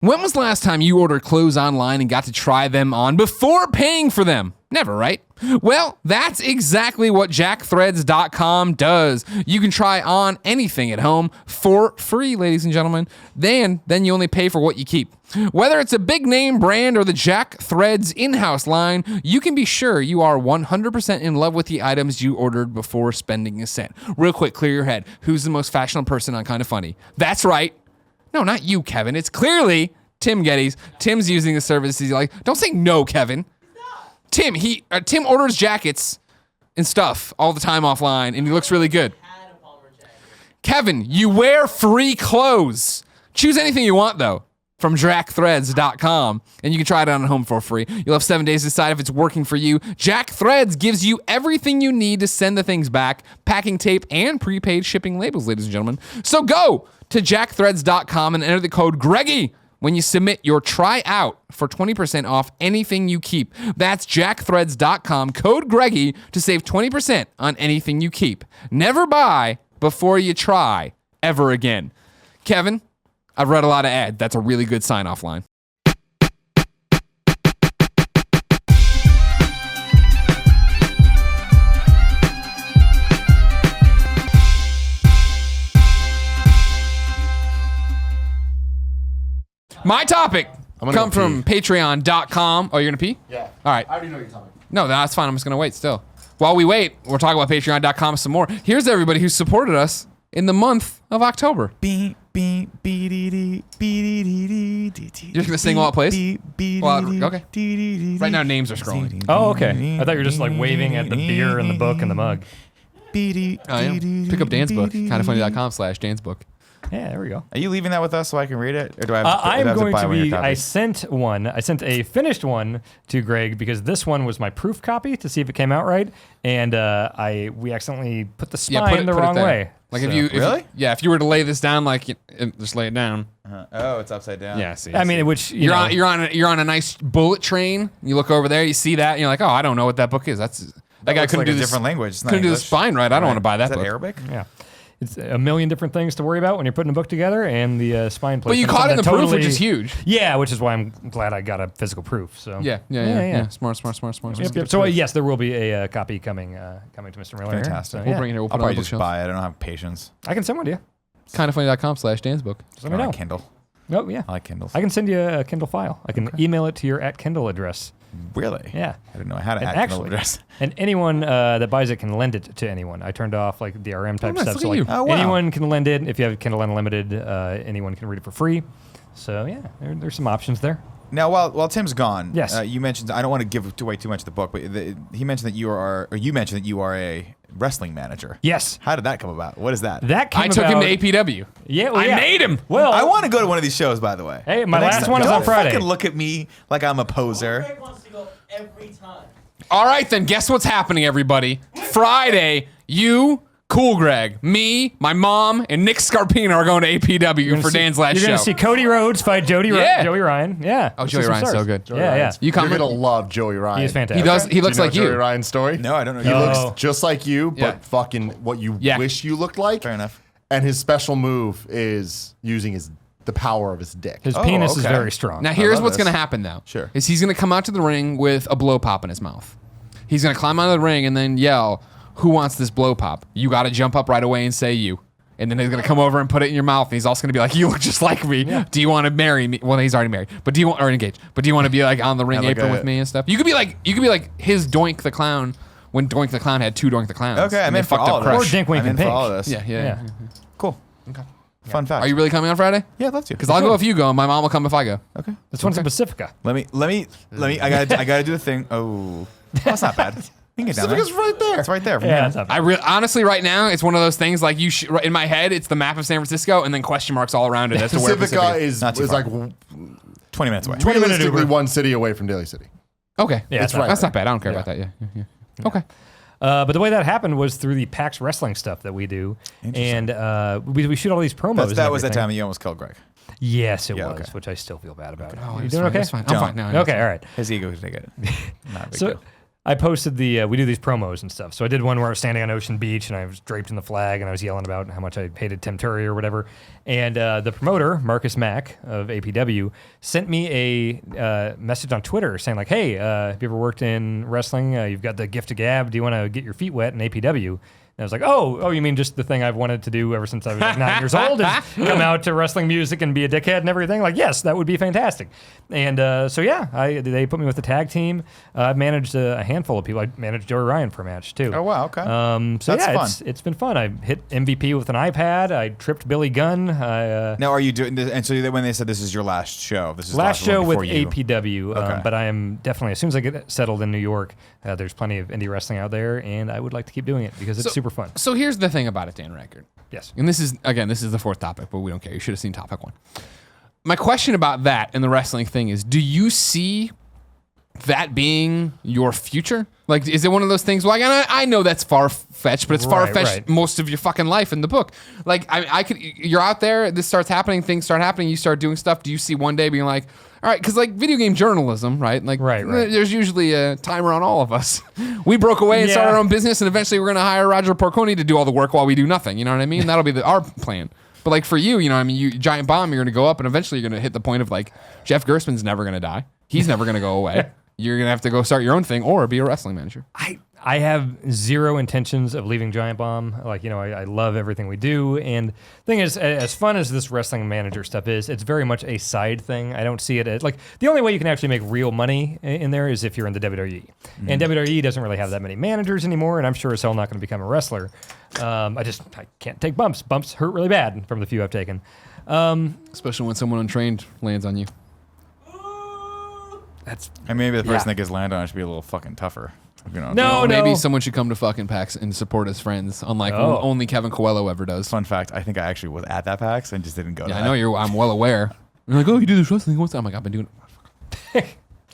When was the last time you ordered clothes online and got to try them on before paying for them? Never, right? Well, that's exactly what jackthreads.com does. You can try on anything at home for free, ladies and gentlemen. Then you only pay for what you keep. Whether it's a big name brand or the Jack Threads in-house line, you can be sure you are 100% in love with the items you ordered before spending a cent. Real quick, clear your head. Who's the most fashionable person on Kinda Funny? That's right. No, not you, Kevin. It's clearly Tim Gettys. Tim's using the service. He's like, don't say no, Kevin. Tim, Tim orders jackets and stuff all the time offline, and he looks really good. Kevin, you wear free clothes. Choose anything you want, though, from jackthreads.com, and you can try it on at home for free. You'll have 7 days to decide if it's working for you. Jack Threads gives you everything you need to send the things back, packing tape, and prepaid shipping labels, ladies and gentlemen. So go to jackthreads.com and enter the code GREGGY when you submit your tryout for 20% off anything you keep. That's jackthreads.com, code GREGGY to save 20% on anything you keep. Never buy before you try ever again. Kevin, I've read a lot of ads. That's a really good sign-off line. My topic come from patreon.com. Oh, you're going to pee? Yeah. All right. I already know your topic. No, that's fine. I'm just going to wait still. While we wait, we'll talk about patreon.com some more. Here's everybody who supported us in the month of October. You're going to sing while it plays? Well, okay. Right now, names are scrolling. Oh, okay. I thought you were just like waving at the beer and the book and the mug. Oh, yeah. Pick up Dan's book. kindafunny.com/Dan's book. Yeah, there we go. Are you leaving that with us so I can read it? Or do I have to, I'm going buy to one of be. your I copies? sent a finished one to Greg because this one was my proof copy to see if it came out right, and we accidentally put the spine the wrong way. Like so. if you were to lay this down, like just lay it down. Oh, it's upside down. Yeah, see. I mean, which you're on a nice bullet train. You look over there, you see that, and you're like, oh, I don't know what that book is. That guy couldn't do a different language. It's not couldn't do the English. spine right. I don't want to buy that Is book. Arabic? Yeah. It's a million different things to worry about when you're putting a book together, and the spine But placement. you caught it in the proof, which is huge. Yeah, which is why I'm glad I got a physical proof. So Yeah. Smart. Yep. So yes, there will be a copy coming to Mr. Miller. Fantastic. We'll bring it here. We'll I'll put it on probably the just bookshelf. buy it. I don't have patience. I can send one to you. kindafunny.com/Dan's book. Just let me know. On Kindle. Oh yeah. I like Kindles. I can send you a Kindle file. I can email it to your @Kindle address. Really? Yeah. I didn't know I had an And Kindle actually, address. and anyone that buys it can lend it to anyone. I turned off like the DRM type nice. stuff. Look So at like you. Oh, wow. anyone can lend it. If you have Kindle Unlimited, anyone can read it for free. So yeah, there's some options there. Now, while Tim's gone, Yes. you mentioned, I don't want to give away too much of the book, but he mentioned that you are a wrestling manager. Yes. How did that come about? What is that? That came I took him about- to APW. Yeah, well, I yeah. made him. Well, I want to go to one of these shows, by the way. Hey, my The next last time. one is Don't on Friday. fucking look at me like I'm a poser. Greg wants to go every time. All right, then. Guess what's happening, everybody? Friday, you, Cool Greg, me, my mom, and Nick Scarpino are going to APW for Dan's last show. You're going to see Cody Rhodes fight Joey Yeah. Ryan. Yeah. Oh, See Joey some Ryan's stars. so good. Yeah. You come You're gonna love Joey Ryan. He is fantastic. He does. He Do looks you know like Joey you. Ryan's story? No, I don't know. He No. looks just like you, but Yeah. fucking what you Yeah. wish you looked like. Fair enough. And his special move is using the power of his dick. His penis is okay. very strong. Now, here's love what's this. going to happen, though. Sure. Is he's going to come out to the ring with a blow pop in his mouth. He's going to climb out of the ring and then yell, "Who wants this blow pop?" You got to jump up right away and say you. And then he's going to come over and put it in your mouth. And he's also going to be like, "You look just like me. Yeah. Do you want to marry me?" Well, he's already married. But do you want or engaged? But do you want to be like on the ring like apron a- with me and stuff? You could be like his Doink the Clown when Doink the Clown had two Doink the Clowns. Okay, I'm and they in for fucked all up of this. Or Crush. Dink, Wink, I'm in and for Pink. all of this. Yeah. Cool. Fun fact. Are you really coming on Friday? Yeah, I'd love to. Because I'll go if you go. My mom will come if I go. Okay. This one's in Pacifica. Let me. I gotta do the thing. Oh, that's not bad. You can get down there. Pacifica's right there. It's right there. From Yeah, here. that's not I honestly, right now, it's one of those things like in my head, it's the map of San Francisco and then question marks all around it as to where Pacifica Pacifica is Not too like far. 20 minutes away. 20-minute realistically Uber. one city away from Daly City. Okay, Yeah, it's right. That's not bad. I don't care about that. Yeah. Okay. But the way that happened was through the PAX wrestling stuff that we do. And we shoot all these promos. That was that everything. time that you almost killed Greg. Yes, it Yeah, was, okay. which I still feel bad about. Oh, you it's doing fine, okay? it's fine. I'm Don't. fine now. Okay, all right. His ego could take it. Not a big So deal. I posted we do these promos and stuff. So I did one where I was standing on Ocean Beach and I was draped in the flag and I was yelling about how much I hated Tim Turry or whatever. And the promoter, Marcus Mack of APW, sent me a message on Twitter saying like, hey, have you ever worked in wrestling? You've got the gift of gab. Do you want to get your feet wet in APW? And I was like, oh, you mean just the thing I've wanted to do ever since I was like 9 years old is come out to wrestling music and be a dickhead and everything? Like, yes, that would be fantastic. And so, yeah, they put me with the tag team. I've managed a handful of people. I managed Joey Ryan for a match, too. Oh, wow, okay. So, That's yeah, fun. it's been fun. I hit MVP with an iPad. I tripped Billy Gunn. Now, are you doing this? And so when they said this is your last show, this is last the show one with before you. APW, Okay. but I am definitely, as soon as I get settled in New York, there's plenty of indie wrestling out there, and I would like to keep doing it because it's super fun. So here's the thing about it, Dan Record. Yes. And this is the fourth topic, but we don't care. You should have seen topic 1. My question about that and the wrestling thing is, do you see that being your future? Like, is it one of those things? Like, and I know that's far-fetched, but it's far-fetched most of your fucking life in the book. Like, I could, you're out there, this starts happening, things start happening, you start doing stuff. Do you see one day being like, all right, because like video game journalism, right? Like, there's usually a timer on all of us. We broke away and started our own business, and eventually we're going to hire Roger Porconi to do all the work while we do nothing. You know what I mean? That'll be our plan. But like for you, you know what I mean? You Giant Bomb, you're going to go up, and eventually you're going to hit the point of like, Jeff Gerstmann's never going to die. He's never going to go away. You're going to have to go start your own thing or be a wrestling manager. I have zero intentions of leaving Giant Bomb. Like, you know, I love everything we do. And the thing is, as fun as this wrestling manager stuff is, it's very much a side thing. I don't see it as, like, the only way you can actually make real money in there is if you're in the WWE. Mm-hmm. And WWE doesn't really have that many managers anymore, and I'm sure as hell not going to become a wrestler. I can't take bumps. Bumps hurt really bad from the few I've taken. Especially when someone untrained lands on you. And maybe the person that gets landed on should be a little fucking tougher. You know, No. Maybe someone should come to fucking PAX and support his friends, unlike only Kevin Coelho ever does. Fun fact, I think I actually was at that PAX and just didn't go to that. I know I'm well aware. You're like, oh, you do this wrestling? What's that? I'm like, I've been doing it.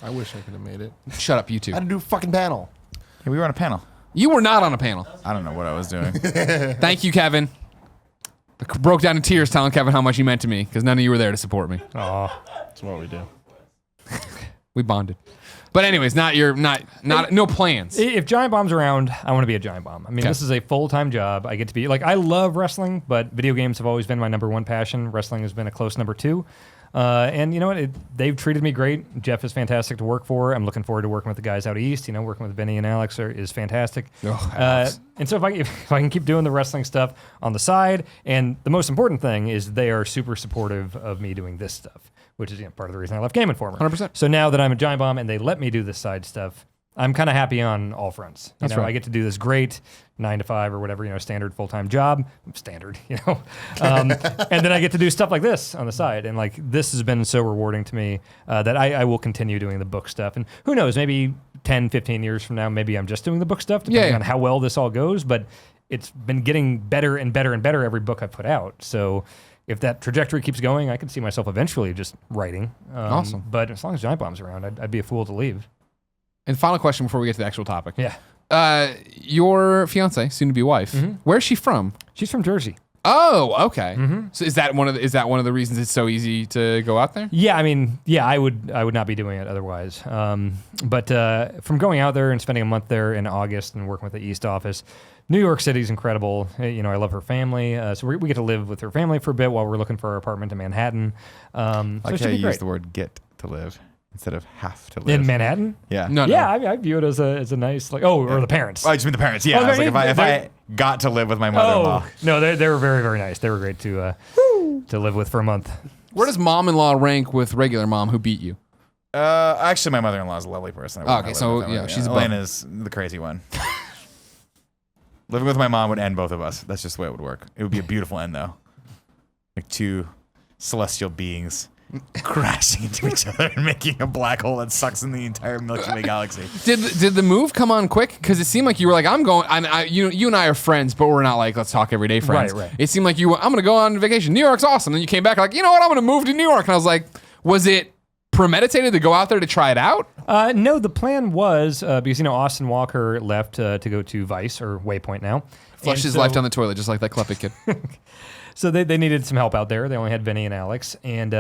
I wish I could have made it. Shut up, you two. I had to do a fucking panel. Yeah, we were on a panel. You were not on a panel. I don't know what I was doing. Thank you, Kevin. I broke down in tears telling Kevin how much he meant to me because none of you were there to support me. Aw. That's what we do. We bonded. But anyways, no plans. If Giant Bomb's around, I want to be a Giant Bomb. I mean, This is a full-time job. I get to be, like, I love wrestling, but video games have always been my number one passion. Wrestling has been a close number 2. And you know what? They've treated me great. Jeff is fantastic to work for. I'm looking forward to working with the guys out east. You know, working with Benny and Alex is fantastic. And so if I can keep doing the wrestling stuff on the side, and the most important thing is they are super supportive of me doing this stuff, which is part of the reason I left Game Informer. 100%. So now that I'm a Giant Bomb and they let me do this side stuff, I'm kind of happy on all fronts. You know, I get to do this great 9 to 5 or whatever, you know, standard full-time job, standard, you know. And then I get to do stuff like this on the side. And like, this has been so rewarding to me that I will continue doing the book stuff. And who knows, maybe 10, 15 years from now, maybe I'm just doing the book stuff, depending on how well this all goes. But it's been getting better and better and better every book I put out. So if that trajectory keeps going, I could see myself eventually just writing. Awesome. But as long as Giant Bomb's around, I'd be a fool to leave. And final question before we get to the actual topic. Yeah. Your fiance, soon to be wife, where's she from? She's from Jersey. Oh, okay. So is that one of the reasons it's so easy to go out there? Yeah, I mean, I would not be doing it otherwise. But from going out there and spending a month there in August and working with the East office, New York City is incredible. You know, I love her family, so we get to live with her family for a bit while we're looking for our apartment in Manhattan. Like how you use the word "get to live" instead of "have to live" in Manhattan. Yeah, Yeah, I view it as a nice or the parents. Oh, I just mean the parents. Yeah, I was like, if I got to live with my mother-in-law. No, they were very, very nice. They were great to live with for a month. Where does mom-in-law rank with regular mom who beat you? Actually, my mother-in-law is a lovely person. Okay, so yeah, she's Elena's the crazy one. Living with my mom would end both of us. That's just the way it would work. It would be a beautiful end, though. Like 2 celestial beings crashing into each other and making a black hole that sucks in the entire Milky Way galaxy. Did the move come on quick? Because it seemed like you were like, I'm going. You and I are friends, but we're not like let's talk every day friends. Right. It seemed like I'm going to go on vacation. New York's awesome. Then you came back like, you know what? I'm going to move to New York. And I was like, was it premeditated to go out there to try it out? No, the plan was because Austin Walker left to go to Vice or Waypoint now. Flushed his life down the toilet just like that Klepek kid. So they needed some help out there. They only had Vinny and Alex. And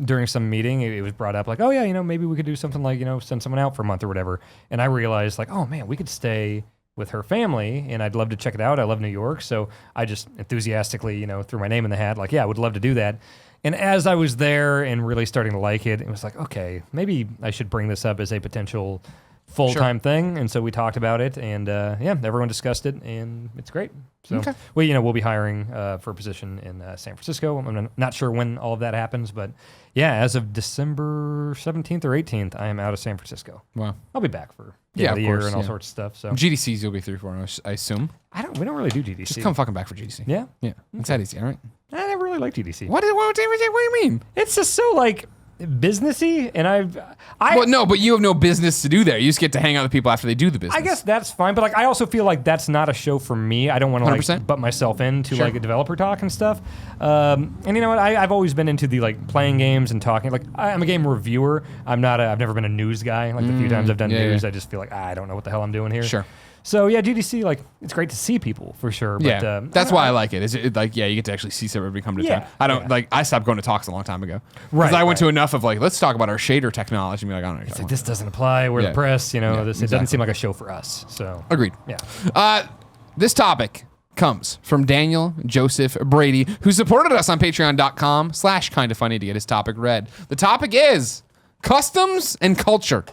during some meeting, it was brought up like, oh, yeah, maybe we could do something like, send someone out for a month or whatever. And I realized like, oh, man, we could stay with her family, and I'd love to check it out. I love New York. So I just enthusiastically, threw my name in the hat. Like, yeah, I would love to do that. And as I was there and really starting to like it, it was like, okay, maybe I should bring this up as a potential full-time thing. And so we talked about it, and everyone discussed it, and it's great. So we'll be hiring for a position in San Francisco. I'm not sure when all of that happens, but yeah, as of December 17th or 18th, I am out of San Francisco. Wow. I'll be back for the end of the year and all sorts of stuff. So GDCs you'll be through for, I assume. We don't really do GDC. Just come fucking back for GDC. Yeah? Yeah. It's that easy, all right? I never really liked GDC. What do you mean? It's just so like businessy, and well, no, but you have no business to do there. You just get to hang out with people after they do the business. I guess that's fine, but like I also feel like that's not a show for me. I don't want to like butt myself into like a developer talk and stuff. And you know what? I've always been into the like playing games and talking. Like I'm a game reviewer. I've never been a news guy. Like the few times I've done news, I just feel like I don't know what the hell I'm doing here. Sure. So yeah, GDC, like it's great to see people for sure. But, yeah, that's why I like it. Is it like you get to actually see everybody come to town. I don't I stopped going to talks a long time ago because I went to enough of like let's talk about our shader technology. And be like, I don't know. It's like this doesn't apply. We're the press. It doesn't seem like a show for us. So agreed. Yeah. This topic comes from Daniel Joseph Brady, who supported us on patreon.com/kindafunny to get his topic read. The topic is customs and culture.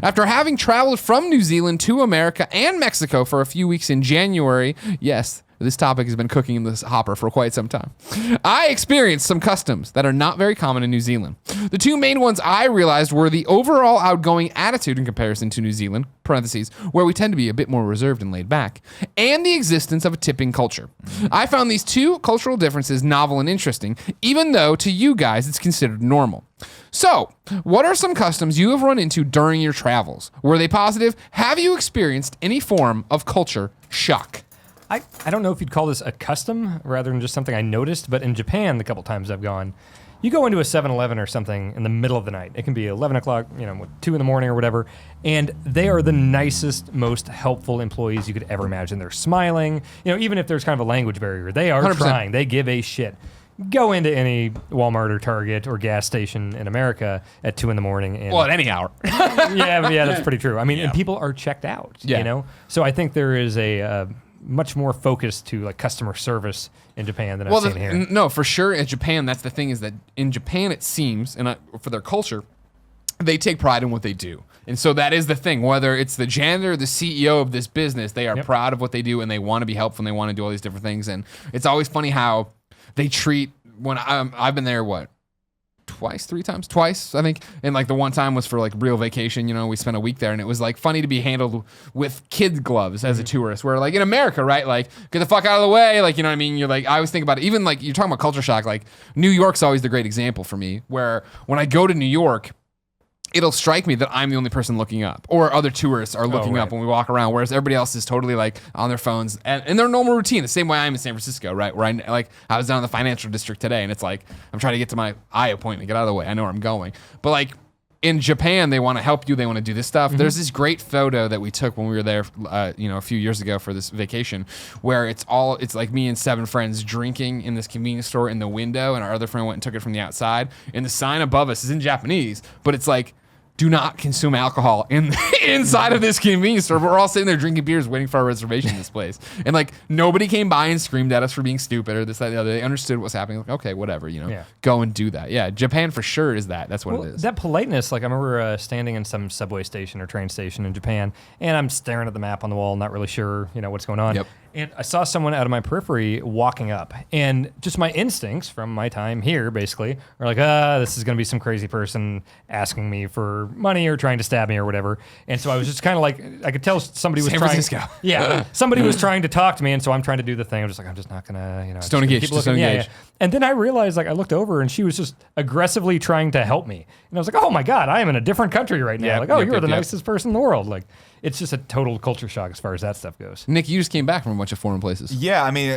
After having traveled from New Zealand to America and Mexico for a few weeks in January, yes, this topic has been cooking in this hopper for quite some time, I experienced some customs that are not very common in New Zealand. The two main ones I realized were the overall outgoing attitude in comparison to New Zealand, parentheses, where we tend to be a bit more reserved and laid back, and the existence of a tipping culture. I found these two cultural differences novel and interesting, even though to you guys it's considered normal. So, what are some customs you have run into during your travels? Were they positive? Have you experienced any form of culture shock? I don't know if you'd call this a custom rather than just something I noticed, but in Japan, the couple times I've gone, you go into a 7-Eleven or something in the middle of the night. It can be 11 o'clock, 2 in the morning or whatever, and they are the nicest, most helpful employees you could ever imagine. They're smiling, even if there's kind of a language barrier. They are 100%. Trying. They give a shit. Go into any Walmart or Target or gas station in America at 2 in the morning. And at any hour. yeah, that's pretty true. I mean, and people are checked out, So I think there is a much more focus to like customer service in Japan than I've seen here. No, for sure. In Japan, that's the thing is that in Japan, it seems, and for their culture, they take pride in what they do. And so that is the thing. Whether it's the janitor or the CEO of this business, they are proud of what they do and they want to be helpful and they want to do all these different things. And it's always funny how they treat, when I've been there, twice, I think. And like the one time was for like real vacation, we spent a week there and it was like funny to be handled with kid gloves as a tourist, where like in America, right? Like get the fuck out of the way. Like, you know what I mean? You're like, I always think about it. Even like you're talking about culture shock, like New York's always the great example for me, where when I go to New York, it'll strike me that I'm the only person looking up, or other tourists are looking up when we walk around, whereas everybody else is totally like on their phones and in their normal routine, the same way I am in San Francisco, right? Where I was down in the financial district today, and it's like I'm trying to get to my eye appointment, get out of the way. I know where I'm going, but like in Japan, they want to help you. They want to do this stuff. There's this great photo that we took when we were there, a few years ago for this vacation, where it's like me and 7 friends drinking in this convenience store in the window, and our other friend went and took it from the outside. And the sign above us is in Japanese, but it's like, do not consume alcohol inside of this convenience store. But we're all sitting there drinking beers, waiting for our reservation in this place. And like nobody came by and screamed at us for being stupid or this, that, the other. They understood what was happening. Like, okay, whatever, go and do that. Yeah, Japan for sure is that. That's what it is. That politeness, like I remember standing in some subway station or train station in Japan, and I'm staring at the map on the wall, not really sure, what's going on. Yep. And I saw someone out of my periphery walking up, and just my instincts from my time here, basically, are like, this is going to be some crazy person asking me for money or trying to stab me or whatever. And so I was just kind of like, I could tell somebody was San trying. Francisco. Yeah, somebody was trying to talk to me, and so I'm trying to do the thing. I'm just like, I'm just not gonna, Just don't engage. Just don't engage. Yeah. And then I realized, like, I looked over, and she was just aggressively trying to help me. And I was like, oh my god, I am in a different country right now. Like, you're the nicest person in the world. Like, it's just a total culture shock as far as that stuff goes. Nick, you just came back from a bunch of foreign places. Yeah, I mean,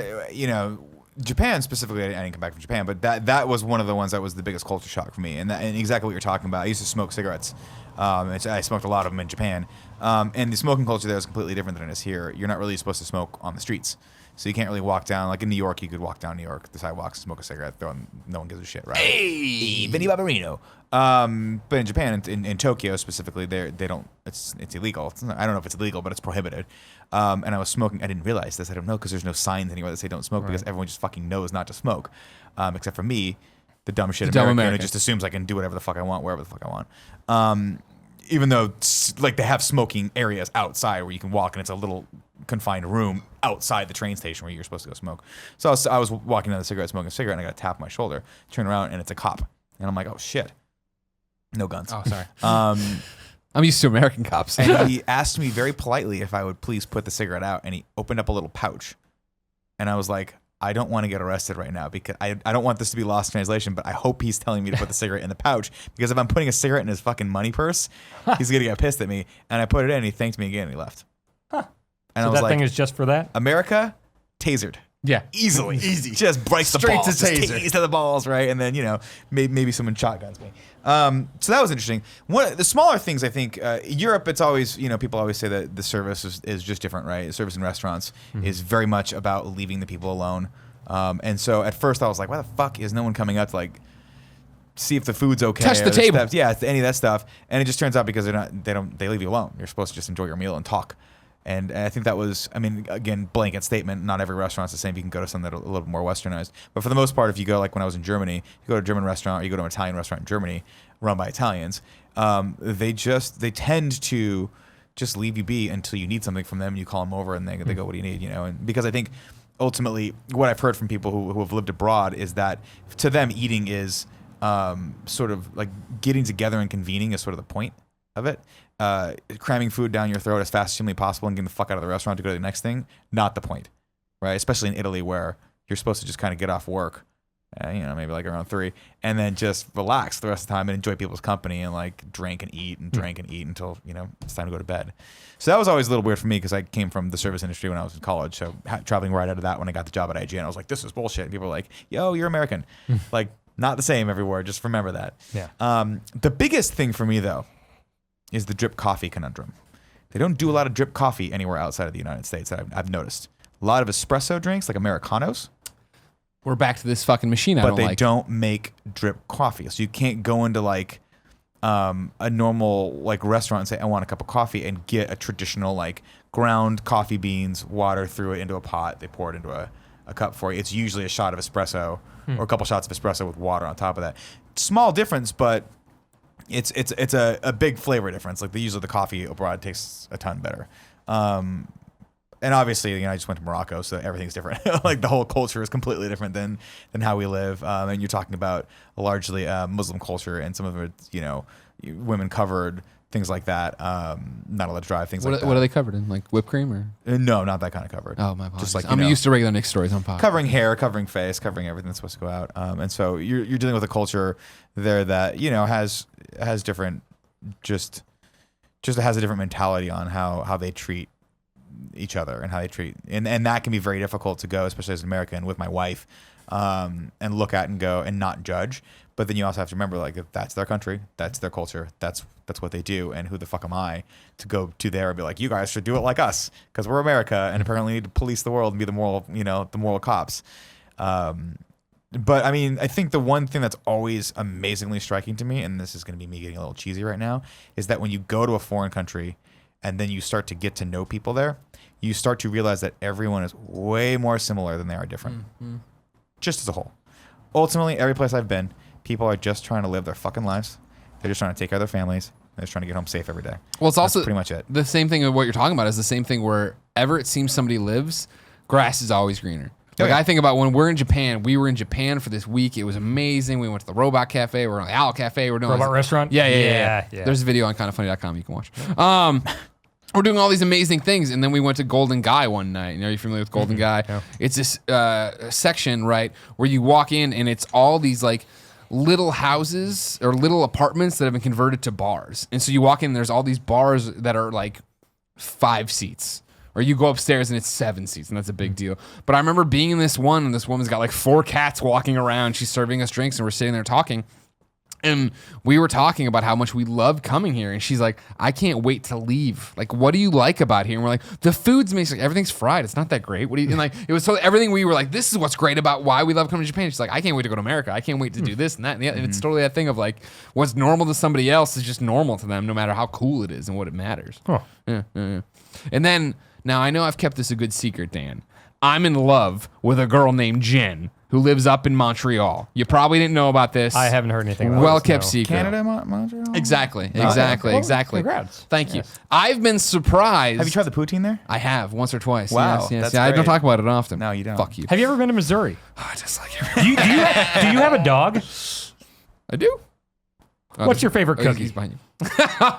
Japan specifically, I didn't come back from Japan, but that was one of the ones that was the biggest culture shock for me, and exactly what you're talking about. I used to smoke cigarettes. I smoked a lot of them in Japan, and the smoking culture there is completely different than it is here. You're not really supposed to smoke on the streets. So you can't really walk down, like in New York, you could walk down New York, the sidewalks, smoke a cigarette, no one gives a shit, right? Hey, Vinny Barbarino. But in Japan, in Tokyo specifically, they don't, it's illegal. I don't know if it's illegal, but it's prohibited. And I was smoking. I didn't realize this. I don't know because there's no signs anywhere that say don't smoke because everyone just fucking knows not to smoke, except for me, the dumb shit American who just assumes I can do whatever the fuck I want, wherever the fuck I want. Even though like they have smoking areas outside where you can walk and it's a little confined room outside the train station where you're supposed to go smoke. So I was walking down the cigarette, smoking a cigarette, and I got a tap on my shoulder. Turn around and it's a cop, and I'm like, oh shit, no guns. Oh, sorry. I'm used to American cops. And he asked me very politely if I would please put the cigarette out, and he opened up a little pouch, and I was like, I don't want to get arrested right now because I don't want this to be lost in translation, but I hope he's telling me to put the cigarette in the pouch because if I'm putting a cigarette in his fucking money purse, he's going to get pissed at me. And I put it in and he thanked me again and he left. Huh. And So I was that like, thing is just for that? America, tasered. Yeah. Easily. Easy. Just breaks the Straight balls. to Just taser. tased to the balls, right? And then, maybe someone shotguns me. So that was interesting. One the smaller things, I think, Europe, it's always, people always say that the service is just different, right? The service in restaurants is very much about leaving the people alone. And so at first I was like, why the fuck is no one coming up to like see if the food's okay? Touch the table. Stuff. Yeah, any of that stuff. And it just turns out because they leave you alone. You're supposed to just enjoy your meal and talk. And I think that was, again, blanket statement. Not every restaurant's the same. You can go to some that are a little more westernized. But for the most part, if you go, like when I was in Germany, you go to a German restaurant or you go to an Italian restaurant in Germany run by Italians, they tend to just leave you be until you need something from them. You call them over and they go, what do you need? And because I think ultimately what I've heard from people who have lived abroad is that to them eating is sort of like getting together and convening is sort of the point of it. Cramming food down your throat as fast as humanly possible and getting the fuck out of the restaurant to go to the next thing, not the point, right? Especially in Italy where you're supposed to just kind of get off work, maybe like around 3, and then just relax the rest of the time and enjoy people's company and like drink and eat until, it's time to go to bed. So that was always a little weird for me because I came from the service industry when I was in college. So traveling right out of that when I got the job at IGN, I was like, this is bullshit. And people were like, yo, you're American. Like, not the same everywhere. Just remember that. Yeah. The biggest thing for me, though, is the drip coffee conundrum. They don't do a lot of drip coffee anywhere outside of the United States that I've noticed. A lot of espresso drinks, like Americanos. We're back to this fucking machine I but don't they like. don't make drip coffee. So you can't go into like a normal like restaurant and say, I want a cup of coffee and get a traditional like ground coffee beans, water through it into a pot. They pour it into a cup for you. It's usually a shot of espresso or a couple shots of espresso with water on top of that. Small difference, but it's a big flavor difference. Like usually the coffee abroad tastes a ton better. And obviously, I just went to Morocco, so everything's different. Like the whole culture is completely different than how we live. And you're talking about a largely Muslim culture, and some of it, women covered, things like that. Not allowed to drive, things like that. What are they covered in? Like whipped cream or? No, not that kind of covered. Oh, my apologies. Just like I'm used to regular Nick stories on podcast. Covering hair, covering face, covering everything that's supposed to go out. And so you're dealing with a culture there that has different, just has a different mentality on how they treat each other and how they treat, and that can be very difficult to go, especially as an American with my wife, and look at and go and not judge. But then you also have to remember, like, if that's their country, that's their culture, that's what they do, and who the fuck am I to go to there and be like, you guys should do it like us because we're America and apparently need to police the world and be the moral cops. But I think the one thing that's always amazingly striking to me, and this is going to be me getting a little cheesy right now, is that when you go to a foreign country and then you start to get to know people there, you start to realize that everyone is way more similar than they are different. Just as a whole. Ultimately, every place I've been, people are just trying to live their fucking lives. They're just trying to take care of their families. They're just trying to get home safe every day. Well, it's also That's pretty much it. The same thing of what you're talking about is the same thing wherever it seems somebody lives, grass is always greener. Like yeah. I think about when we're in Japan, we were in Japan for this week. It was amazing. We went to the Robot Cafe. We're on the Owl Cafe. We're doing Robot restaurant? Yeah. Yeah. There's a video on kindoffunny.com you can watch. We're doing all these amazing things, and then we went to Golden Guy one night. Are you familiar with Golden Guy? Yeah. It's this section, right, where you walk in, and it's all these like little houses or little apartments that have been converted to bars. And so you walk in, and there's all these bars that are like 5 seats. Or you go upstairs and it's 7 seats, and that's a big deal. But I remember being in this one, and this woman's got like 4 cats walking around. She's serving us drinks, and we're sitting there talking. And we were talking about how much we love coming here. And she's like, I can't wait to leave. Like, what do you like about here? And we're like, the food's amazing. Like, everything's fried. It's not that great. What do you, and like, it was so everything we were like, this is what's great about why we love coming to Japan. She's like, I can't wait to go to America. I can't wait to do this and that. And, and it's totally that thing of like, what's normal to somebody else is just normal to them, no matter how cool it is and what it matters. Huh. Yeah. And then, now I know I've kept this a good secret, Dan. I'm in love with a girl named Jen who lives up in Montreal. You probably didn't know about this. I haven't heard anything about Well this, kept no. secret. Canada, Montreal? Exactly. Well, congrats. Thank you. I've been surprised. Have you tried the poutine there? I have once or twice. Wow, Yes. that's Yeah, I don't great. talk about it often. No, you don't. Fuck you. Have you ever been to Missouri? I just like Do you have a dog? I do. Oh, What's your favorite he's cookie? behind you.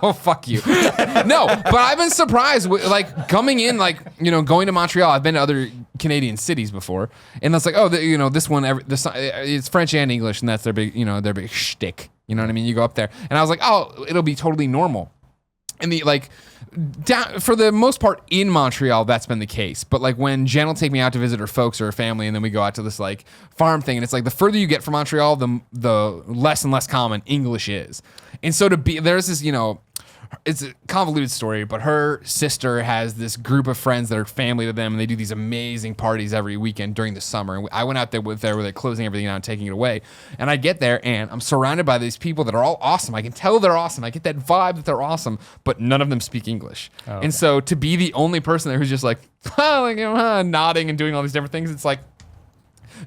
Oh, fuck you. No, but I've been surprised with, like, coming in, like, going to Montreal. I've been to other Canadian cities before, and it's like, oh, this one, it's French and English, and that's their big, their big shtick. You know what I mean? You go up there, and I was like, oh, it'll be totally normal. And for the most part in Montreal, that's been the case. But like when Jen will take me out to visit her folks or her family, and then we go out to this like farm thing, and it's like the further you get from Montreal, the less and less common English is. And so there's this, it's a convoluted story, but her sister has this group of friends that are family to them, and they do these amazing parties every weekend during the summer. And I went out there where they're closing everything down and taking it away. And I get there, and I'm surrounded by these people that are all awesome. I can tell they're awesome. I get that vibe that they're awesome, but none of them speak English. Oh, okay. And so to be the only person there who's just like, nodding and doing all these different things, it's like,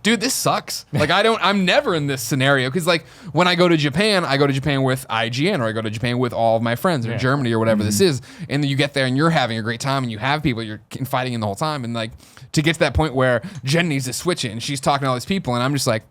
dude, this sucks. Like, I'm never in this scenario. Because, like, when I go to Japan with IGN, or I go to Japan with all of my friends, or Germany, or whatever this is. And then you get there and you're having a great time, and you have people you're fighting in the whole time. And, like, to get to that point where Jen needs to switch it, and she's talking to all these people, and I'm just like,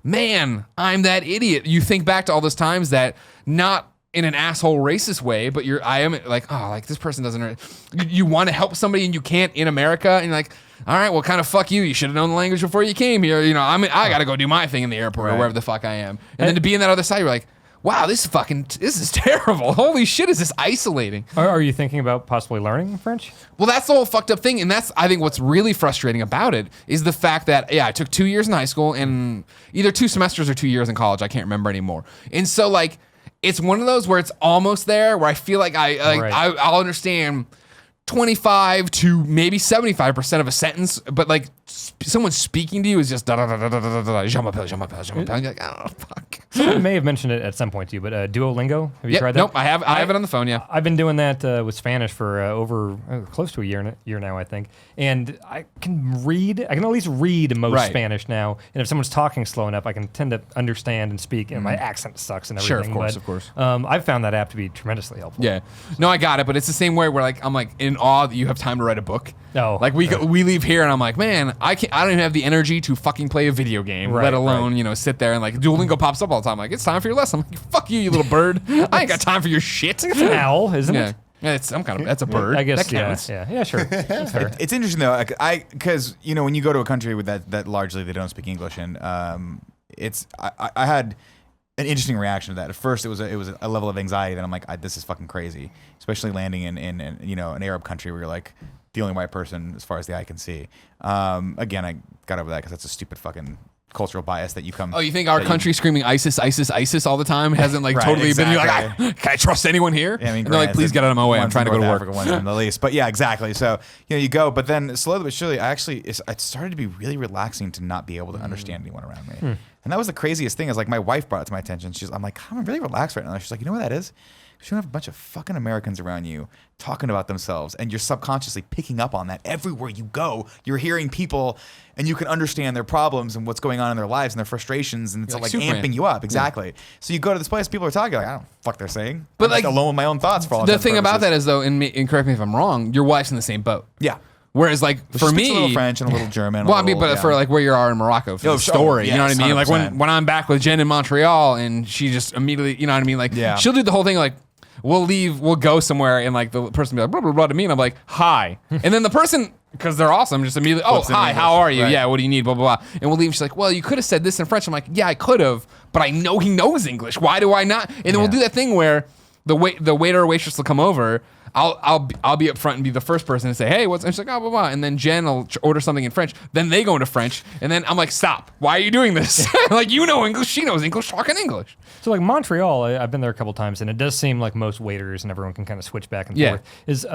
man, I'm that idiot. You think back to all those times that, not in an asshole racist way, but I am like, oh, like this person doesn't, you want to help somebody and you can't in America, and you're like, all right, well, kind of fuck you. You should have known the language before you came here. I got to go do my thing in the airport or wherever the fuck I am. And then to be in that other side, you're like, wow, this is terrible. Holy shit, is this isolating? Are you thinking about possibly learning French? Well, that's the whole fucked up thing. And that's, I think, what's really frustrating about it is the fact that, I took 2 years in high school and either 2 semesters or 2 years in college. I can't remember anymore. And so, like, it's one of those where it's almost there, where I feel like I'll understand 25 to maybe 75% of a sentence, but like someone speaking to you is just da da da da da da da. Jean m'appelle. You're like, oh fuck. Someone may have mentioned it at some point to you, but Duolingo. Have you tried that? Nope, I have it on the phone. Yeah, I've been doing that with Spanish for over close to a year now, I think. And I can at least read most Spanish now. And if someone's talking slow enough, I can tend to understand and speak. And my accent sucks and everything. Sure, of course. I've found that app to be tremendously helpful. Yeah, no, I got it, but it's the same way where like I'm like in awe that you have time to write a book. Oh, like we leave here and I'm like, man, I don't even have the energy to fucking play a video game, let alone sit there and like Duolingo pops up all the time. Like, it's time for your lesson. I'm like, fuck you little bird. I ain't got time for your shit. It's an owl, isn't it? Yeah, it's some kind of, that's a bird. I guess, that counts. yeah, sure. That's fair. It's interesting though, because when you go to a country with that largely they don't speak English in, I had an interesting reaction to that. At first, it was a level of anxiety that I'm like, this is fucking crazy, especially landing in an Arab country where you're like the only white person as far as the eye can see. Again, I got over that because that's a stupid fucking cultural bias that you come. Oh, you think our country screaming ISIS, ISIS, ISIS all the time hasn't like totally been? You're like, can I trust anyone here? Yeah, I mean, and they're like, please get out of my way. I'm trying to go to work. Africa, one's in the least, but yeah, exactly. So you go, but then slowly but surely, it started to be really relaxing to not be able to understand anyone around me. And that was the craziest thing. Is like my wife brought it to my attention. I'm like, I'm really relaxed right now. She's like, you know what that is? You don't have a bunch of fucking Americans around you talking about themselves, and you're subconsciously picking up on that everywhere you go. You're hearing people, and you can understand their problems and what's going on in their lives and their frustrations, and it's like amping you up. Exactly. Yeah. So you go to this place, people are talking, like, I don't know what the fuck they're saying. But I'm like, just alone with my own thoughts for all the thing about that is though, and correct me if I'm wrong, your wife's in the same boat. Yeah. Whereas, like, for me, a little French and a little German. Well, for like where you are in Morocco, for the story, you know what I mean? 100%. Like when I'm back with Jen in Montreal, and she just immediately, you know what I mean? Like, she'll do the whole thing, like, we'll go somewhere, and like the person will be like, blah, blah, blah to me, and I'm like, hi. And then the person, because they're awesome, just immediately, oh, hi, how are you? Right. Yeah, what do you need? Blah, blah, blah. And we'll leave. She's like, well, you could have said this in French. I'm like, yeah, I could have, but I know he knows English. Why do I not? And then we'll do that thing where the waiter or waitress will come over. I'll be up front and be the first person to say, hey, what's, and she's like, oh, blah, blah. And then Jen will order something in French. Then they go into French. And then I'm like, stop. Why are you doing this? Like, you know English. She knows English. Talking English. So like Montreal, I've been there a couple times, and it does seem like most waiters and everyone can kind of switch back and forth. Is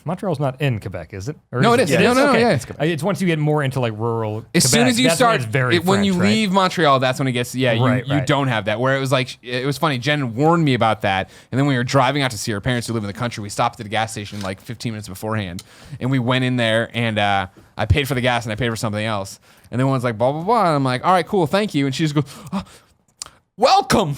Montreal's not in Quebec, is it? Or No, it is. It No, is? no, Okay. yeah. It's once you get more into like rural As Quebec, soon as you that's when start, it's very when you French, right? leave Montreal, that's when it gets, you Right. don't have that. Where it was like, it was funny. Jen warned me about that. And then when we were driving out to see her parents who live in the country, we stopped at a gas station like 15 minutes beforehand. And we went in there and I paid for the gas and I paid for something else. And then one's like, blah, blah, blah. And I'm like, all right, cool, thank you. And she just goes, oh, welcome.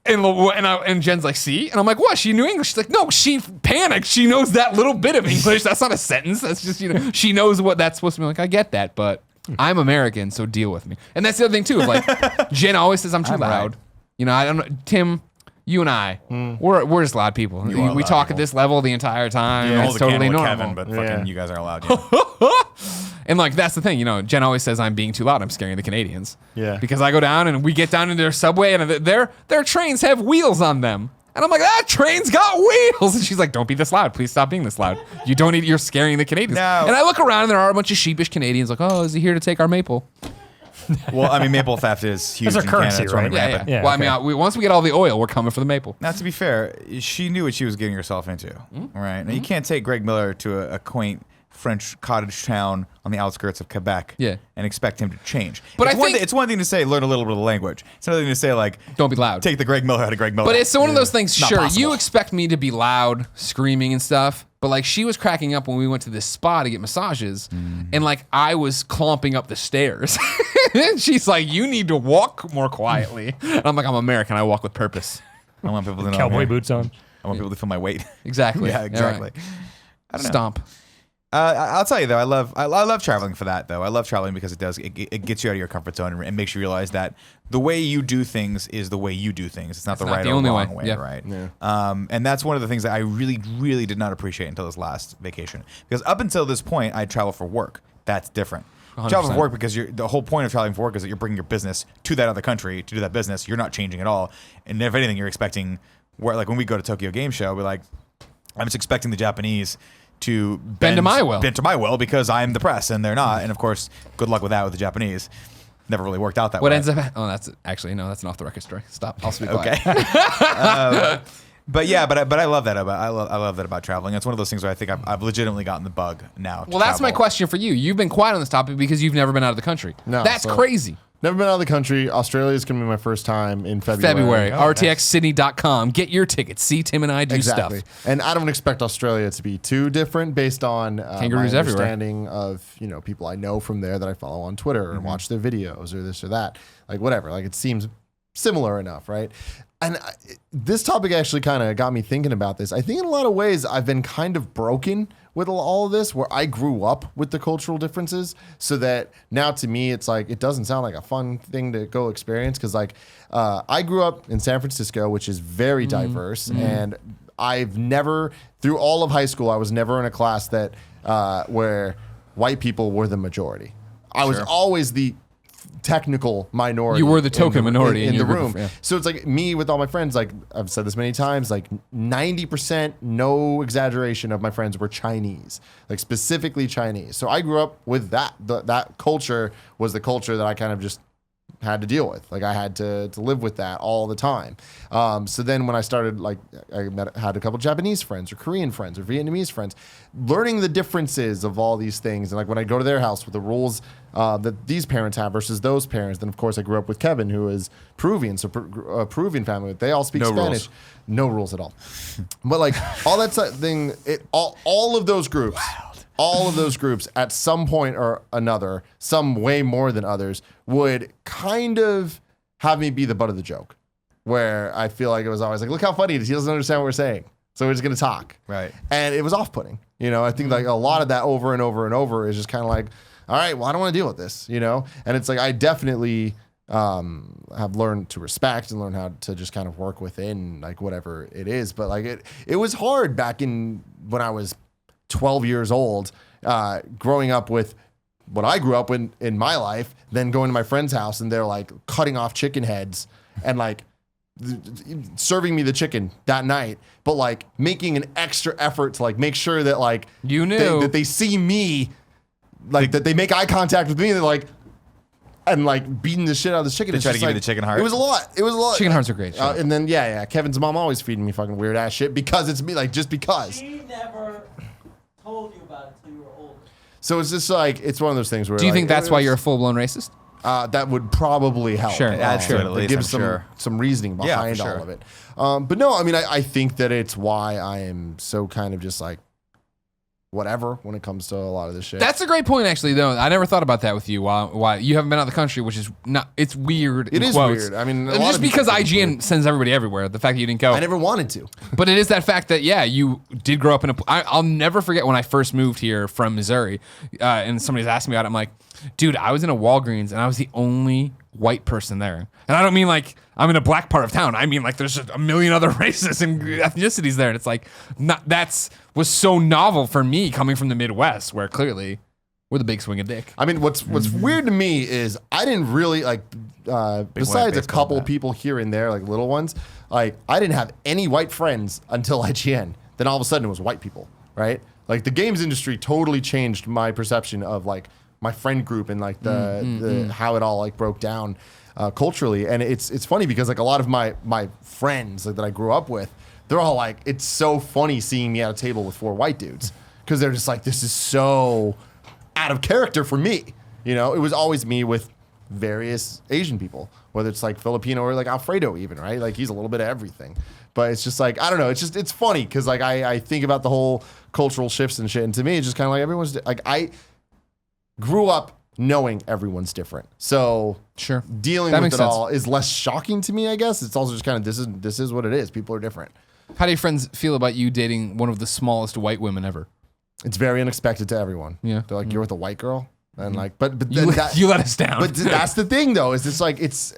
And Jen's like, see? And I'm like, what? She knew English. She's like, no, she panicked. She knows that little bit of English. That's not a sentence. That's just, she knows what that's supposed to be. Like, I get that, but I'm American, so deal with me. And that's the other thing, too. Of like, Jen always says I'm too loud. right. I don't know. Tim, you and I, we're just loud people. We loud talk people. at this level the entire time. You It's hold a totally candle with normal. Kevin, but Yeah. fucking you guys aren't allowed yet. And like that's the thing, Jen always says I'm being too loud. I'm scaring the Canadians. Yeah. Because I go down and we get down into their subway and their trains have wheels on them. And I'm like, that train's got wheels. And she's like, don't be this loud. Please stop being this loud. You're scaring the Canadians. No. And I look around and there are a bunch of sheepish Canadians like, oh, is he here to take our maple? Well, I mean, maple theft is huge That's in our currency, Canada. It's running right? rampant. Yeah, Well, okay. I mean, once we get all the oil, we're coming for the maple. Now, to be fair, she knew what she was getting herself into, right? Now, you can't take Greg Miller to a quaint French cottage town on the outskirts of Quebec Yeah. and expect him to change. But it's I one think- it's one thing to say, learn a little bit of the language. It's another thing to say, like, Don't be loud. take the Greg Miller out of Greg Miller. But it's one of those things, Not sure, possible. you expect me to be loud, screaming and stuff, but like she was cracking up when we went to this spa to get massages, and like I was clomping up the stairs. And she's like, you need to walk more quietly. And I'm like, I'm American, I walk with purpose. I want people to know I'm Cowboy here. boots on. I want people to feel my weight. Exactly. Yeah, exactly. All right. I don't know. Stomp. I'll tell you though, I love traveling for that though. I love traveling because it gets you out of your comfort zone and makes you realize that the way you do things is the way you do things. It's not the not right the or only wrong way. way, Yeah. right? Yeah. And that's one of the things that I really, really did not appreciate until this last vacation. Because up until this point, I travel for work. That's different. Travel for work because the whole point of traveling for work is that you're bringing your business to that other country to do that business. You're not changing at all. And if anything, you're expecting like when we go to Tokyo Game Show, we're like, I'm just expecting the Japanese to bend to my will. Bend to my will because I'm the press and they're not. And of course, good luck with that with the Japanese. Never really worked out that What way. ends up? Oh, that's actually no. That's an off the record story. Stop. I'll speak quiet. Okay. But I love that about I love that about traveling. It's one of those things where I think I've legitimately gotten the bug now. Well, that's my question for you. You've been quiet on this topic because you've never been out of the country. No, that's so- crazy. Never been out of the country. Australia is going to be my first time in February. RTXcity.com. Get your tickets. See Tim and I do Exactly. stuff. And I don't expect Australia to be too different based on Kangaroos my everywhere. understanding of people I know from there that I follow on Twitter or watch their videos or this or that. Like whatever. Like it seems similar enough, right? And this topic actually kind of got me thinking about this. I think in a lot of ways I've been kind of broken with all of this, where I grew up with the cultural differences, so that now to me it's like it doesn't sound like a fun thing to go experience. Because like I grew up in San Francisco, which is very diverse, and I've never, through all of high school, I was never in a class that where white people were the majority. I was always the technical minority. You were the token minority in in the your group room. of- yeah. So it's like me with all my friends, like I've said this many times, like 90%, no exaggeration, of my friends were Chinese, like specifically Chinese. So I grew up with that. That culture was the culture that I kind of just had to deal with. Like I had to live with that all the time. So then when I started, like had a couple Japanese friends or Korean friends or Vietnamese friends, learning the differences of all these things. And like when I go to their house with the rules that these parents have versus those parents. Then of course I grew up with Kevin, who is Peruvian. So Peruvian family, they all speak No Spanish. rules. No rules at all. But like all that thing, all of those groups, all of those groups at some point or another, some way more than others, would kind of have me be the butt of the joke. Where I feel like it was always like, look how funny it is. He doesn't understand what we're saying. So we're just going to talk. Right. And it was off-putting. I think like a lot of that over and over and over is just kind of like, all right, well, I don't want to deal with this, And it's like I definitely have learned to respect and learn how to just kind of work within like whatever it is. But like it was hard back when I was 12 years old, growing up with what I grew up in my life, then going to my friend's house and they're like cutting off chicken heads and like serving me the chicken that night, but like making an extra effort to like make sure that like You knew. that they see me, like that they make eye contact with me, and they're like, and like beating the shit out of this chicken. They It's try to just give you like- the chicken heart? It was a lot. Chicken hearts are great. Sure. And then Kevin's mom always feeding me fucking weird ass shit because it's me, like just because. She never told you about it till you were older. So it's just like it's one of those things where. Do you like, think that's why you're a full-blown racist? That would probably help. Sure. It adds to it at least, Give I'm some sure. some reasoning Yeah, for behind sure. all of it. But no, I mean, I think that it's why I am so kind of just like whatever when it comes to a lot of this shit. That's a great point, actually. Though I never thought about that with you. Why you haven't been out of the country, which is not. It's weird. It in is quotes. weird. I mean, a And lot just of people because think it's IGN weird. sends everybody everywhere. The fact that you didn't go, I never wanted to. but it is that fact that you did grow up in a. I'll never forget when I first moved here from Missouri, and somebody's asking me about it. I'm like, dude, I was in a Walgreens and I was the only white person there, and I don't mean like I'm in a black part of town. I mean like there's just a million other races and ethnicities there, and it's like was so novel for me coming from the Midwest, where clearly we're the big swinging dick. I mean, what's weird to me is I didn't really like. Besides a baseball couple bat. people here and there, like little ones, like I didn't have any white friends until IGN. Then all of a sudden it was white people, right? Like the games industry totally changed my perception of like my friend group and like the how it all like broke down culturally. And it's funny because like a lot of my friends like that I grew up with, they're all like, it's so funny seeing me at a table with 4 white dudes because they're just like, this is so out of character for me. You know, it was always me with various Asian people, whether it's like Filipino or like Alfredo even, right? Like he's a little bit of everything. But it's just like, I don't know. It's funny because like I think about the whole cultural shifts and shit. And to me, it's just kind of like everyone's like, I grew up knowing everyone's different. So Sure. dealing That with makes it sense. all is less shocking to me, I guess. It's also just kind of, this is what it is. People are different. How do your friends feel about you dating one of the smallest white women ever? It's very unexpected to everyone. Yeah. They're like, you're with a white girl? And like, but You, then that, you let us down. But that's the thing, though, is it's like it's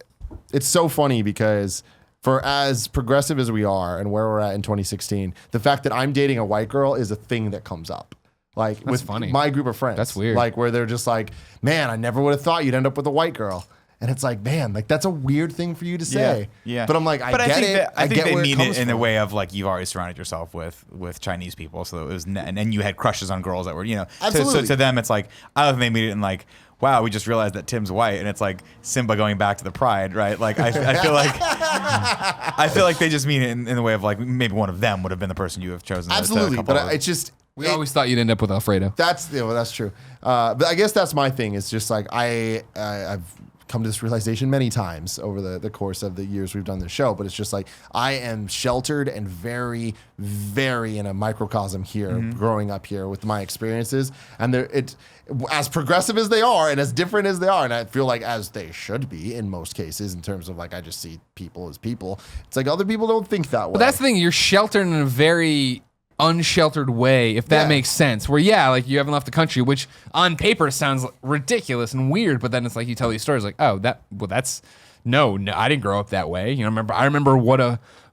so funny because for as progressive as we are and where we're at in 2016, the fact that I'm dating a white girl is a thing that comes up. Like with funny. my group of friends. That's weird. Like where they're just like, man, I never would have thought you'd end up with a white girl. And it's like, man, like that's a weird thing for you to say. Yeah. But I'm like, I get it. I think get they where mean comes it in a from. way of like you've already surrounded yourself with Chinese people, so it was and you had crushes on girls that were So Absolutely. to them it's like I don't think they mean it in like, wow, we just realized that Tim's white, and it's like Simba going back to the pride, right? Like I feel like they just mean it in the way of like maybe one of them would have been the person you have chosen. Absolutely. couple But of. it's just we always thought you'd end up with Alfredo. That's that's true. But I guess that's my thing. It's just like I've come to this realization many times over the course of the years we've done this show. But it's just like I am sheltered and very, very in a microcosm here, growing up here with my experiences, and as progressive as they are and as different as they are, and I feel like as they should be in most cases in terms of like I just see people as people. It's like other people don't think that way. But that's the thing. You're sheltered in a very unsheltered way, if that Yeah. makes sense. Where like you haven't left the country, which on paper sounds ridiculous and weird, but then it's like you tell these stories like, oh, that's no, I didn't grow up that way. I remember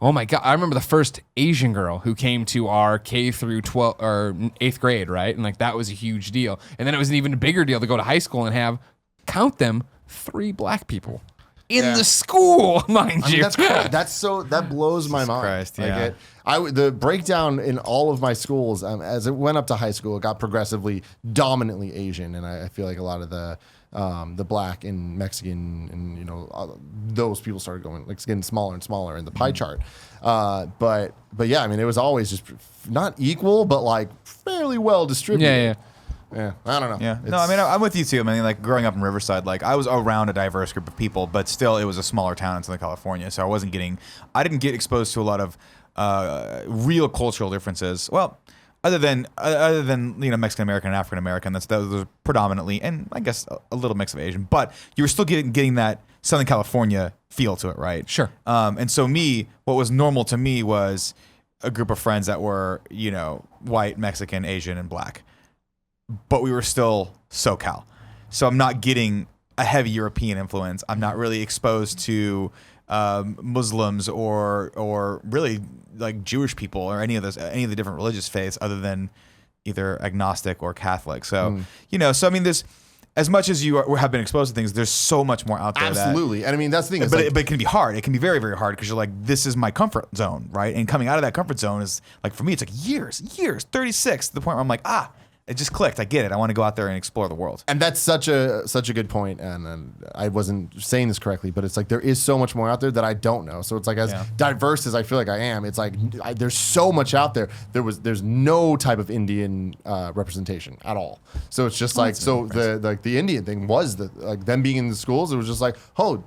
oh my God, I remember the first Asian girl who came to our K through 12 or 8th grade, right? And like that was a huge deal. And then it was an even bigger deal to go to high school and have, count them, 3 black people in Yeah. the school, mind I mean, you. that blows my mind. Christ, Like yeah. the breakdown in all of my schools as it went up to high school, it got progressively dominantly Asian, and I feel like a lot of the black and Mexican and those people started going like getting smaller and smaller in the pie chart. But yeah, I mean it was always just not equal, but like fairly well distributed. Yeah. Yeah, I don't know. Yeah. No, I mean, I'm with you too. I mean, like growing up in Riverside, like I was around a diverse group of people, but still it was a smaller town in Southern California. So I didn't get exposed to a lot of real cultural differences. Well, other than Mexican American and African American, those are predominantly, and I guess a little mix of Asian, but you were still getting that Southern California feel to it, right? Sure. And so what was normal to me was a group of friends that were, white, Mexican, Asian, and black. But we were still SoCal. So I'm not getting a heavy European influence. I'm not really exposed to Muslims or really like Jewish people or any of the different religious faiths other than either agnostic or Catholic. So, so I mean, as much as you have been exposed to things, there's so much more out there. Absolutely. And I mean, that's the thing. Is But, like, it can be hard. It can be very, very hard because you're like, this is my comfort zone, right? And coming out of that comfort zone is like, for me, it's like years, 36 to the point where I'm like, it just clicked. I get it. I want to go out there and explore the world. and that's such a good point, and I wasn't saying this correctly, but it's like there is so much more out there that I don't know. So it's like as diverse as I feel like I am, it's like there's so much out there. There's no type of Indian representation at all. So it's just the Indian thing was them being in the schools. It was just like, oh,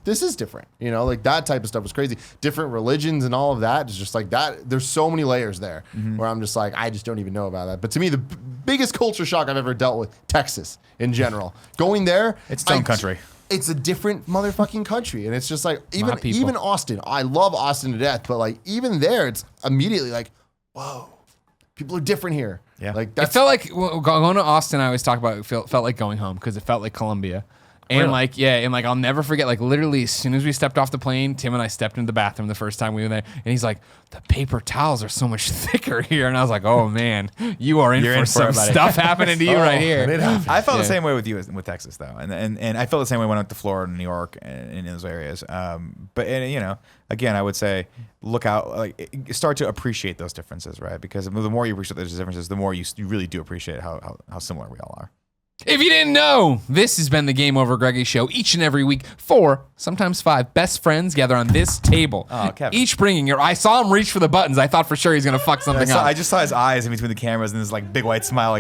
this is different, like that type of stuff was crazy. Different religions and all of that is just like that. There's so many layers there where I'm just like, I just don't even know about that. But to me, the biggest culture shock I've ever dealt with, Texas in general, going there, It's its own country. It's a different motherfucking country, and it's just like even Austin. I love Austin to death, but like even there, it's immediately like, whoa, people are different here. Yeah, like It felt like going to Austin. I always talk about it felt like going home because it felt like Columbia. And Really? I'll never forget, like literally as soon as we stepped off the plane, Tim and I stepped into the bathroom the first time we were there, and he's like, the paper towels are so much thicker here. And I was like, oh man, you're in for some stuff happening to you right here. I felt the same way with you with Texas though. And I felt the same way when I went to Florida and New York and in those areas. But again, I would say look out, start to appreciate those differences, right? Because the more you appreciate those differences, the more you really do appreciate how similar we all are. If you didn't know, this has been the Game Over Greggy show. Each and every week, 4, sometimes 5 best friends gather on this table. Oh, Kevin. Each bringing I saw him reach for the buttons. I thought for sure he's going to fuck something up. I just saw his eyes in between the cameras and this big white smile.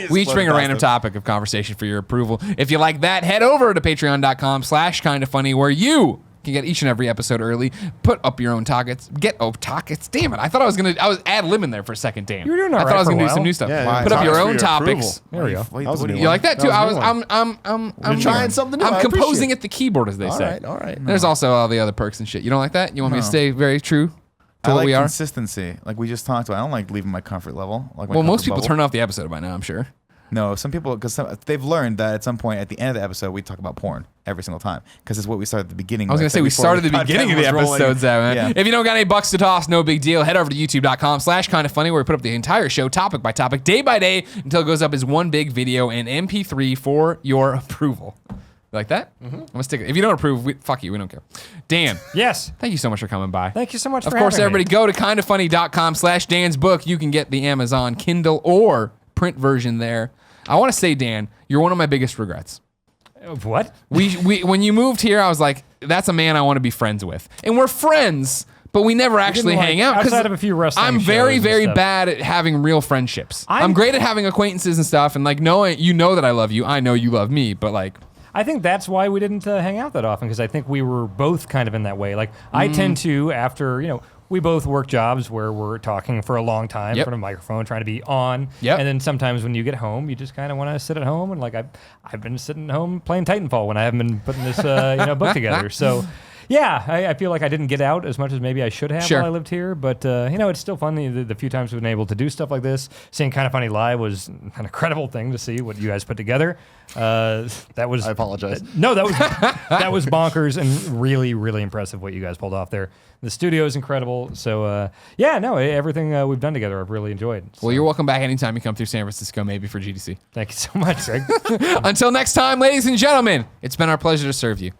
We each bring a random topic of conversation for your approval. If you like that, head over to patreon.com/kindafunny where you can get each and every episode early. Put up your own topics. Topics. Damn it! I thought I was ad-libbing there for a second. Damn. You were doing all I thought right I was for a gonna do while. some new stuff. Yeah, Put up your topics for own your topics. approval. There we go. That was a new You like that too? That was a new I'm You're trying something new. I'm I appreciate composing it. at the keyboard, as they say. All right. There's also all the other perks and shit. You don't like that? You want me to stay very true to I what like we are? consistency, like we just talked about. I don't like leaving my comfort level. Well, most people turn off the episode by now, I'm sure. No, some people, because they've learned that at some point at the end of the episode, we talk about porn every single time because it's what we started at the beginning. I was going to say, we started at the beginning of the episodes out, man. Yeah. If you don't got any bucks to toss, no big deal. Head over to youtube.com/kindafunny where we put up the entire show topic by topic, day by day, until it goes up as one big video and MP3 for your approval. You like that? I'm going to stick it. If you don't approve, fuck you. We don't care. Dan. Yes. Thank you so much for coming by. Thank you so much Of for course, having everybody me. go to kindafunny.com/Dan's book. You can get the Amazon Kindle or print version there. I want to say, Dan, you're one of my biggest regrets. What? We when you moved here, I was like, that's a man I want to be friends with. And we're friends, but we never actually hang out. 'cause outside of a few wrestling I'm shows very, and very stuff. bad at having real friendships. I'm great at having acquaintances and stuff, and knowing that I love you. I know you love me, but I think that's why we didn't hang out that often, because I think we were both kind of in that way. I tend to, after, we both work jobs where we're talking for a long time in front of a microphone, trying to be on. Yep. And then sometimes when you get home, you just kind of want to sit at home. And I've been sitting at home playing Titanfall when I haven't been putting this book together. So yeah, I feel like I didn't get out as much as maybe I should have while I lived here. But, it's still fun. The few times we've been able to do stuff like this. Seeing Kinda Funny live was an incredible thing to see what you guys put together. That was. I apologize. No, that was bonkers and really, really impressive what you guys pulled off there. The studio is incredible. So, everything we've done together I've really enjoyed. So. well, you're welcome back anytime you come through San Francisco, maybe for GDC. Thank you so much, Greg. Until next time, ladies and gentlemen, it's been our pleasure to serve you.